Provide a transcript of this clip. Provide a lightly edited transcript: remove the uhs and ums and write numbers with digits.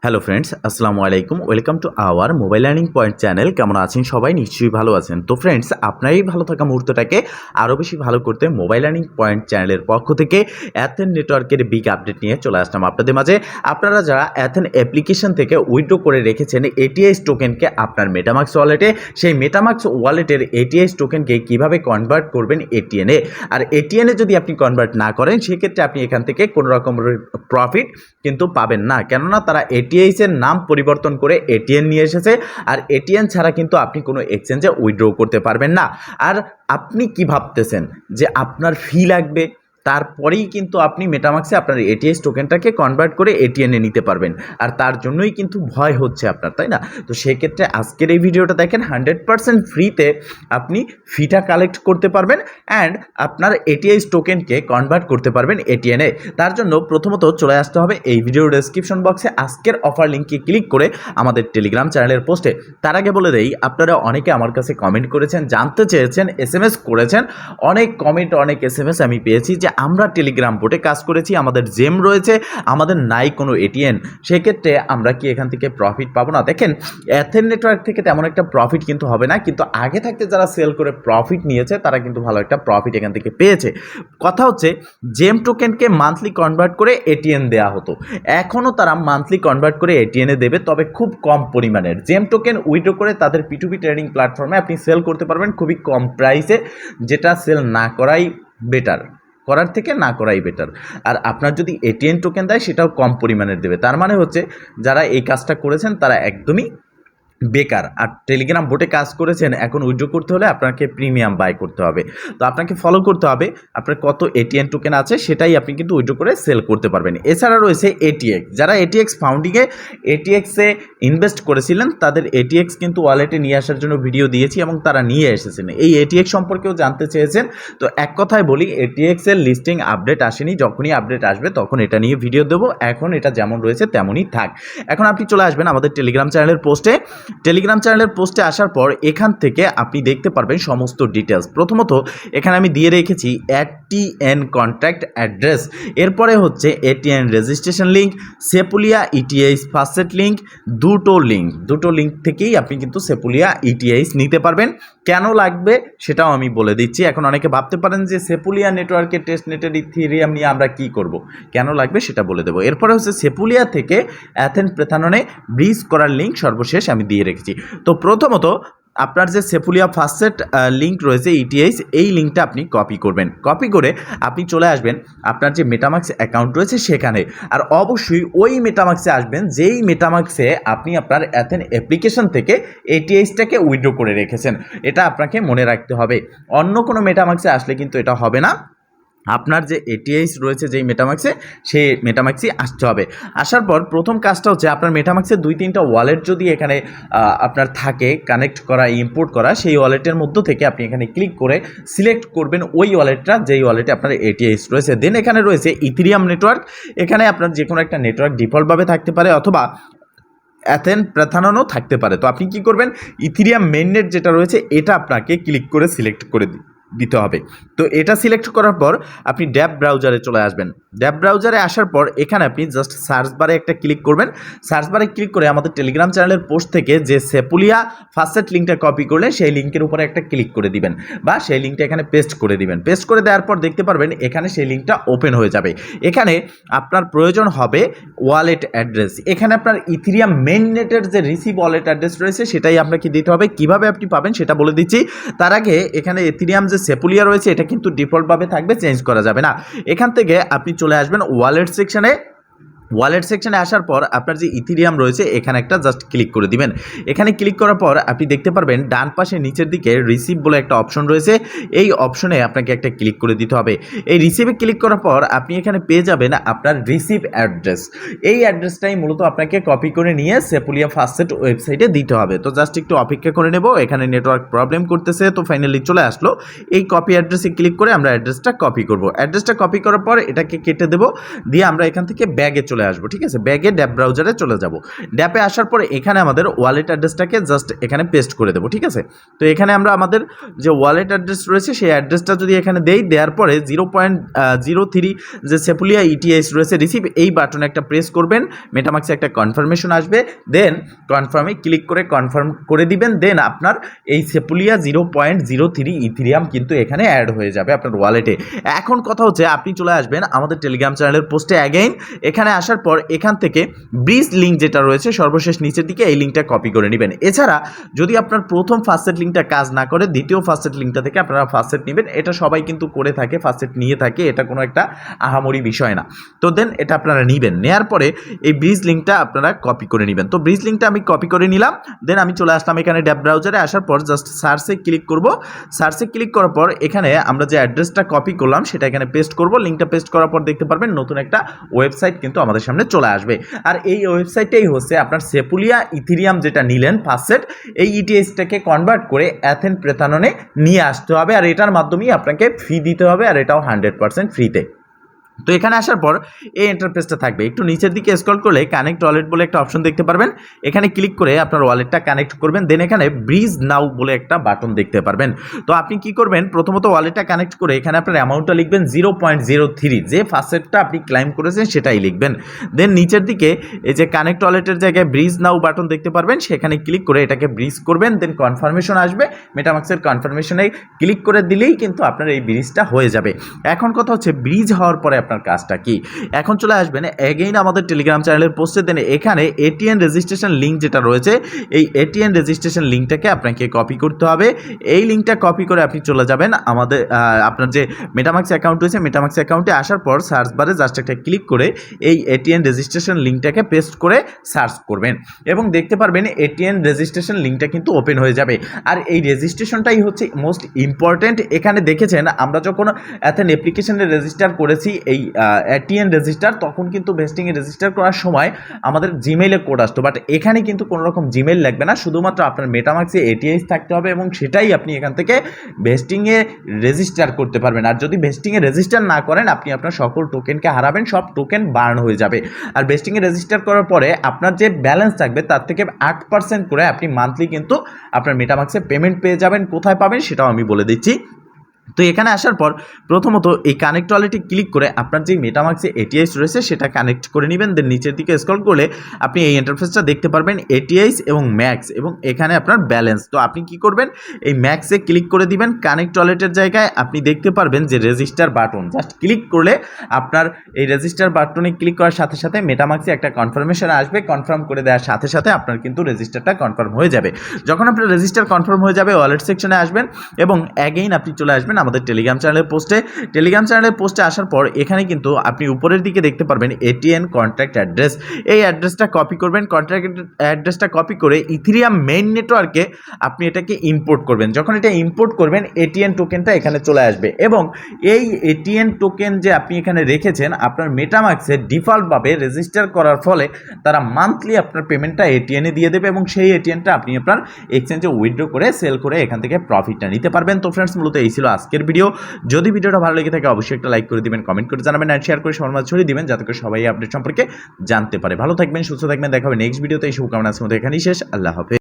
Hello friends, আসসালামু আলাইকুম। Welcome to our mobile learning point channel. কেমন আছেন সবাই? নিশ্চয়ই ভালো আছেন। তো ফ্রেন্ডস, আপনার এই ভালো থাকা মুহূর্তটাকে আরও বেশি ভালো করতে মোবাইল লার্নিং পয়েন্ট চ্যানেলের পক্ষ থেকে অ্যাথেন নেটওয়ার্কের বিগ আপডেট নিয়ে চলে আসলাম আপনাদের মাঝে। আপনারা যারা অ্যাথেন অ্যাপ্লিকেশন থেকে উইথড্র করে রেখেছেন এটিএস টোকেনকে আপনার মেটামাক্স ওয়ালেটে, সেই মেটামাক্স ওয়ালেটের এটিএস টোকেনকে কীভাবে কনভার্ট করবেন এটিএনে। আর এটিএনে যদি আপনি কনভার্ট না করেন, সেক্ষেত্রে আপনি এখান থেকে কোনো রকম প্রফিট কিন্তু পাবেন না, কেননা তারা এটিএস এর নাম পরিবর্তন করে এটিএন নিয়ে এসেছে। আর এটিএন ছাড়া কিন্তু আপনি কোনো এক্সচেঞ্জে উইথড্র করতে পারবেন না। আর আপনি কি ভাবতেছেন যে আপনার ফি লাগবে, তারপরেই কিন্তু আপনি মেটামাক্সে আপনার এটিএস টোকেনটাকে কনভার্ট করে এটিএনে নিতে পারবেন। আর তার জন্যই কিন্তু ভয় হচ্ছে আপনার, তাই না? তো সেক্ষেত্রে আজকের এই ভিডিওটা দেখেন, 100% ফ্রিতে আপনি ফিটা কালেক্ট করতে পারবেন অ্যান্ড আপনার এটিএস টোকেনকে কনভার্ট করতে পারবেন এটিএনে। তার জন্য প্রথমত চলে আসতে হবে এই ভিডিওর ডেসক্রিপশন বক্সে আজকের অফার লিঙ্কে ক্লিক করে আমাদের টেলিগ্রাম চ্যানেলের পোস্টে। তার আগে বলে দেই, আপনারা অনেকে আমার কাছে কমেন্ট করেছেন, জানতে চেয়েছেন, এসএমএস করেছেন। অনেক কমেন্ট, অনেক এসএমএস আমি পেয়েছি যে আমরা টেলিগ্রাম বোটে কাজ করেছি, আমাদের জেম রয়েছে, আমাদের নাই কোনো এটিএন, সেক্ষেত্রে আমরা কি এখান থেকে প্রফিট পাবো না? দেখেন, অ্যাথেন নেটওয়ার্ক থেকে তেমন একটা প্রফিট কিন্তু হবে না, কিন্তু আগে থাকতে যারা সেল করে প্রফিট নিয়েছে তারা কিন্তু ভালো একটা প্রফিট এখান থেকে পেয়েছে। কথা হচ্ছে, জেম টোকেনকে মান্থলি কনভার্ট করে এটিএন দেওয়া হতো, এখনও তারা মান্থলি কনভার্ট করে এটিএনে দেবে, তবে খুব কম পরিমাণের। জেম টোকেন উইথড্র করে তাদের পিটুপি ট্রেডিং প্ল্যাটফর্মে আপনি সেল করতে পারবেন খুবই কম প্রাইসে, যেটা সেল না করাই বেটার, করার থেকে না করাই বেটার। আর আপনার যদি এটিএন টোকেন দেয়, সেটাও কম পরিমাণের দেবে। তার মানে হচ্ছে, যারা এই কাজটা করেছেন তারা একদমই বেকার। আর টেলিগ্রাম বোটে কাজ করেছেন, এখন উইথড্র করতে হলে আপনাকে প্রিমিয়াম বাই করতে হবে। তো আপনাকে ফলো করতে হবে আপনার কত এটিএন টোকেন আছে, সেটাই আপনি কিন্তু উইথড্র করে সেল করতে পারবেন। এছাড়া রয়েছে এটিএক্স। যারা এটিএক্স ফাউন্ডিংয়ে এটিএক্সে ইনভেস্ট করেছিলেন, তাদের এটিএক্স কিন্তু ওয়ালেটে নিয়ে আসার জন্য ভিডিও দিয়েছি এবং তারা নিয়ে এসেছেন। এই এটিএক্স সম্পর্কেও জানতে চেয়েছেন। তো এক কথায় বলি, এটিএক্সের লিস্টিং আপডেট আসেনি, যখনই আপডেট আসবে তখন এটা নিয়ে ভিডিও দেবো। এখন এটা যেমন রয়েছে তেমনই থাক। এখন আপনি চলে আসবেন আমাদের টেলিগ্রাম চ্যানেলের পোস্টে। টেলিগ্রাম চ্যানেলের পোস্টে আসার পর এখান থেকে আপনি দেখতে পারবেন সমস্ত ডিটেলস। প্রথমত এখানে আমি দিয়ে রেখেছি এটিএন কন্ট্যাক্ট অ্যাড্রেস, এরপরে হচ্ছে এটিএন রেজিস্ট্রেশন লিঙ্ক, সেপুলিয়া ইটিএস ফাস্টেট লিঙ্ক, দুটো লিঙ্ক থেকেই আপনি কিন্তু সেপুলিয়া ইটিএস নিতে পারবেন। কেন লাগবে সেটাও আমি বলে দিচ্ছি। এখন অনেকে ভাবতে পারেন যে সেপুলিয়া নেটওয়ার্কের টেস্টনেটের ইথেরিয়াম নিয়ে আমরা কি করব, কেন লাগবে সেটা বলে দেবো। এরপরে হচ্ছে সেপুলিয়া থেকে অ্যাথেন প্রেথাননে ব্রিজ করার লিঙ্ক সর্বশেষ আমি দিয়ে রেখেছি। তো প্রথমত আপনার যে সেপুলিয়া ফাস্টেট লিঙ্ক রয়েছে ইটিএস, এই লিঙ্কটা আপনি কপি করবেন। কপি করে আপনি চলে আসবেন আপনার যে মেটামাক্স অ্যাকাউন্ট রয়েছে সেখানে। আর অবশ্যই ওই মেটামাক্সে আসবেন যেই মেটামাক্সে আপনি আপনার অ্যাথেন অ্যাপ্লিকেশন থেকে এটিএসটাকে উইথড্র করে রেখেছেন। এটা আপনাকে মনে রাখতে হবে। অন্য কোনো মেটামাক্সে আসলে কিন্তু এটা হবে না। আপনার যে এটিএস রয়েছে যেই মেটামাক্সে, সেই মেটামাক্সই আসতে হবে। আসার পর প্রথম কাজটা হচ্ছে, আপনার মেটামাক্সের 2-3টা ওয়ালেট যদি এখানে আপনার থাকে কানেক্ট করা, ইম্পোর্ট করা, সেই ওয়ালেটের মধ্য থেকে আপনি এখানে ক্লিক করে সিলেক্ট করবেন ওই ওয়ালেটটা যেই ওয়ালেটে আপনার এটিএস রয়েছে। দেন এখানে রয়েছে ইথেরিয়াম নেটওয়ার্ক। এখানে আপনার যে কোনো একটা নেটওয়ার্ক ডিফল্টভাবে থাকতে পারে, অথবা অ্যাথেন প্রেথাননও থাকতে পারে। তো আপনি কি করবেন, ইথেরিয়াম মেইননেট যেটা রয়েছে এটা আপনাকে ক্লিক করে সিলেক্ট করে দিতে হবে। তো এটা সিলেক্ট করার পর আপনি ড্যাব ব্রাউজারে চলে আসবেন। ড্যাব ব্রাউজারে আসার পর এখানে আপনি জাস্ট সার্চ বারে একটা ক্লিক করবেন। সার্চ বারে ক্লিক করে আমাদের টেলিগ্রাম চ্যানেলের পোস্ট থেকে যে সেপুলিয়া ফাস্টেট লিঙ্কটা কপি করলে সেই লিঙ্কের উপরে একটা ক্লিক করে দিবেন, বা সেই লিঙ্কটা এখানে পেস্ট করে দিবেন। পেস্ট করে দেওয়ার পর দেখতে পারবেন এখানে সেই লিঙ্কটা ওপেন হয়ে যাবে। এখানে আপনার প্রয়োজন হবে ওয়ালেট অ্যাড্রেস। এখানে আপনার ইথেরিয়াম মেইননেটের যে রিসিভ ওয়ালেট অ্যাড্রেস রয়েছে সেটাই আপনাকে দিতে হবে। কিভাবে আপনি পাবেন সেটা বলে দিচ্ছি। তার আগে এখানে ইথেরিয়াম যে সেপুলিয়া রয়েছে এটা কিন্তু ডিফল্টভাবে থাকবে, চেঞ্জ করা যাবে না। এখান থেকে আপনি চলে আসবেন ওয়ালেট সেকশনে। ওয়ালেট সেকশনে আসার পর আপনার যে ইথেরিয়াম রয়েছে এখানে একটা জাস্ট ক্লিক করে দিবেন। এখানে ক্লিক করার পর আপনি দেখতে পারবেন ডান পাশে নিচের দিকে রিসিভ বলে একটা অপশন রয়েছে। এই অপশনে আপনাকে একটা ক্লিক করে দিতে হবে। এই রিসিভে ক্লিক করার পর আপনি এখানে পেয়ে যাবেন আপনার রিসিভ অ্যাড্রেস। এই অ্যাড্রেসটাই মূলত আপনাকে কপি করে নিয়ে সেপুলিয়া ফাস্টেট ওয়েবসাইটে দিতে হবে। তো জাস্ট একটু অপেক্ষা করে নেব, এখানে নেটওয়ার্ক প্রবলেম করতেছে। তো ফাইনালি চলে আসলো। এই কপি অ্যাড্রেসে ক্লিক করে আমরা অ্যাড্রেসটা কপি করব। অ্যাড্রেসটা কপি করার পর এটাকে কেটে দেবো, দিয়ে আমরা এখান থেকে ব্যাগে চলে চলে আসবো, ঠিক আছে। ব্যাগে ড্যাপ ব্রাউজারে চলে যাব। ড্যাপে আসার পরে এখানে আমাদের ওয়ালেট অ্যাড্রেসটাকে জাস্ট এখানে পেস্ট করে দেবো, ঠিক আছে। তো এখানে আমরা আমাদের যে ওয়ালেট অ্যাড্রেস রয়েছে সেই অ্যাড্রেসটা যদি এখানে দেওয়ার পরে 0.03 যে সেপুলিয়া ইটিএস রয়েছে রিসিভ, এই বাটনে একটা প্রেস করবেন, মেটামাক্সে একটা কনফার্মেশন আসবে, দেন কনফার্মে ক্লিক করে কনফার্ম করে দিবেন। দেন আপনার এই সেপুলিয়া 0.03 ইথিরিয়াম কিন্তু এখানে অ্যাড হয়ে যাবে আপনার ওয়ালেটে। এখন কথা হচ্ছে আপনি চলে আসবেন আমাদের টেলিগ্রাম চ্যানেলের পোস্টে অ্যাগেইন। এখানে আসার পর এখান থেকে ব্রিজ লিঙ্ক যেটা রয়েছে সর্বশেষ নিচের দিকে, এই লিঙ্কটা কপি করে নেবেন। এছাড়া যদি আপনার প্রথম ফার্স্ট সেট লিঙ্কটা কাজ না করে দ্বিতীয় ফার্স্ট সেট লিঙ্কটা থেকে আপনারা ফার্স্ট সেট নেবেন। এটা সবাই কিন্তু করে থাকে, ফার্স্ট সেট নিয়ে থাকে, এটা কোনো একটা আহামরি বিষয় না। তো দেন এটা আপনারা নেবেন, নেওয়ার পরে এই ব্রিজ লিঙ্কটা আপনারা কপি করে নেবেন। তো ব্রিজ লিঙ্কটা আমি কপি করে নিলাম। দেন আমি চলে আসলাম এখানে ড্যাপ ব্রাউজারে। আসার পর জাস্ট সার্চে ক্লিক করব। সার্চে ক্লিক করার পর এখানে আমরা যে অ্যাড্রেসটা কপি করলাম সেটা এখানে পেস্ট করব। লিঙ্কটা পেস্ট করার পর দেখতে পারবেন নতুন একটা ওয়েবসাইট কিন্তু আমাদের সামনে চলে আসবে। আর এই ওয়েবসাইটটাই হচ্ছে আপনার সেপুলিয়া ইথিরিয়াম যেটা নিলেন ফার্স্ট সেট, এই ইটিএসটাকে কনভার্ট করে অ্যাথেন প্রেতাননে নিয়ে আসতে হবে। আর এটার মাধ্যমেই আপনাকে ফি দিতে হবে, আর এটাও 100% ফ্রিতে। তো এখানে আসার পর এই ইন্টারফেসটা থাকবে। একটু নিচের দিকে স্ক্রল করলে কানেক্ট ওয়ালেট বলে একটা অপশন দেখতে পারবেন। এখানে ক্লিক করে আপনার ওয়ালেটটা কানেক্ট করবেন। দেন এখানে ব্রিজ নাও বলে একটা বাটন দেখতে পারবেন। তো আপনি কি করবেন, প্রথমত ওয়ালেটটা কানেক্ট করে এখানে আপনার অ্যামাউন্টটা লিখবেন 0.03, যে ফার্স্ট সেটটা আপনি ক্লাইম করেছেন সেটাই লিখবেন। দেন নিচের দিকে এই যে কানেক্ট ওয়ালেটের জায়গায় ব্রিজ নাও বাটন দেখতে পারবেন, সেখানে ক্লিক করে এটাকে ব্রিজ করবেন। দেন কনফার্মেশন আসবে, মেটামাক্সের কনফার্মেশনে ক্লিক করে দিলেই কিন্তু আপনার এই ব্রিজটা হয়ে যাবে। এখন কথা হচ্ছে ব্রিজ হওয়ার পরে আপনার কাজটা কি। এখন চলে আসবেন এগেইন আমাদের টেলিগ্রাম চ্যানেলের পোস্টে। দেন এখানে এটিএন রেজিস্ট্রেশন লিঙ্ক যেটা রয়েছে, এই এটিএন রেজিস্ট্রেশন লিঙ্কটাকে আপনাকে কপি করতে হবে। এই লিঙ্কটা কপি করে আপনি চলে যাবেন আমাদের আপনার যে মেটামাক্স অ্যাকাউন্ট রয়েছে, মেটামাক্স অ্যাকাউন্টে আসার পর সার্চ বারে জাস্ট একটা ক্লিক করে এই এটিএন রেজিস্ট্রেশন লিঙ্কটাকে পেস্ট করে সার্চ করবেন এবং দেখতে পারবেন এটিএন রেজিস্ট্রেশন লিঙ্কটা কিন্তু ওপেন হয়ে যাবে। আর এই রেজিস্ট্রেশনটাই হচ্ছে মোস্ট ইম্পর্টেন্ট। এখানে দেখেছেন আমরা যখন অ্যাথেন অ্যাপ্লিকেশনে রেজিস্টার করেছি এই এটিএন রেজিস্টার, তখন কিন্তু ভেস্টিংয়ে রেজিস্টার করার সময় আমাদের জিমেইলে কোড আসতো, বাট এখানে কিন্তু কোনো রকম জিমেইল লাগবে না, শুধুমাত্র আপনার মেটামাক্সে এটিএস থাকতে হবে এবং সেটাই আপনি এখান থেকে ভেস্টিংয়ে রেজিস্টার করতে পারবেন। আর যদি ভেস্টিংয়ে রেজিস্টার না করেন আপনি আপনার সকল টোকেনকে হারাবেন, সব টোকেন বার্ন হয়ে যাবে। আর ভেস্টিংয়ে রেজিস্টার করার পরে আপনার যে ব্যালেন্স থাকবে তার থেকে 8% করে আপনি মান্থলি কিন্তু আপনার মেটামাক্সে পেমেন্ট পেয়ে যাবেন। কোথায় পাবেন সেটাও আমি বলে দিচ্ছি। তো এখানে আসার পর প্রথমত এই কানেক্ট ওয়ালেটে ক্লিক করে আপনার যে মেটামাক্সে এটিএস রয়েছে সেটা কানেক্ট করে নেবেন। দেন নিচের দিকে স্ক্রল করলে আপনি এই ইন্টারফেসটা দেখতে পারবেন এটিএস এবং ম্যাক্স এবং এখানে আপনার ব্যালেন্স। তো আপনি কি করবেন, এই ম্যাক্সে ক্লিক করে দিবেন। কানেক্ট ওয়ালেটের জায়গায় আপনি দেখতে পারবেন যে রেজিস্টার বাটন, জাস্ট ক্লিক করলে আপনার এই রেজিস্টার বাটনে ক্লিক করার সাথে সাথে মেটামাক্সে একটা কনফার্মেশন আসবে। কনফার্ম করে দেওয়ার সাথে সাথে আপনার কিন্তু রেজিস্টারটা কনফার্ম হয়ে যাবে। যখন আপনার রেজিস্টার কনফার্ম হয়ে যাবে ওয়ালেট সেকশনে আসবেন এবং অ্যাগেইন আপনি চলে আসবেন আমাদের টেলিগ্রাম চ্যানেলের পোস্টে। টেলিগ্রাম চ্যানেলের পোস্টে আসার পর এখানে কিন্তু আপনি উপরের দিকে দেখতে পারবেন এটিএন কন্ট্যাক্ট অ্যাড্রেস। এই অ্যাড্রেসটা কপি করবেন। কন্ট্যাক্ট অ্যাড্রেসটা কপি করে ইথিরিয়াম মেইন নেটওয়ার্কে আপনি এটাকে ইম্পোর্ট করবেন। যখন এটা ইম্পোর্ট করবেন এটিএন টোকেনটা এখানে চলে আসবে এবং এই এটিএন টোকেন যে আপনি এখানে রেখেছেন আপনার মেটামাক্সে ডিফল্টভাবে রেজিস্টার করার ফলে তারা মান্থলি আপনার পেমেন্টটা এটিএনে দিয়ে দেবে এবং সেই এটিএনটা আপনি আপনার এক্সচেঞ্জে উইথড্র করে সেল করে এখান থেকে প্রফিটটা নিতে পারবেন। তো ফ্রেন্ডস, মূলত এই ছিল আজকের ভিডিও। যদি ভিডিওটা ভালো লেগে থাকে অবশ্যই একটা লাইক করে দিবেন, কমেন্ট করে জানাবেন আর শেয়ার করে সবার মাঝে ছড়িয়ে দিবেন যাতে করে সবাই আপডেট সম্পর্কে জানতে পারে। ভালো থাকবেন, সুস্থ থাকবেন, দেখা হবে নেক্সট ভিডিওতে। এই শুভকামনা আজকের মতো এখানেই শেষ। আল্লাহ হাফেজ।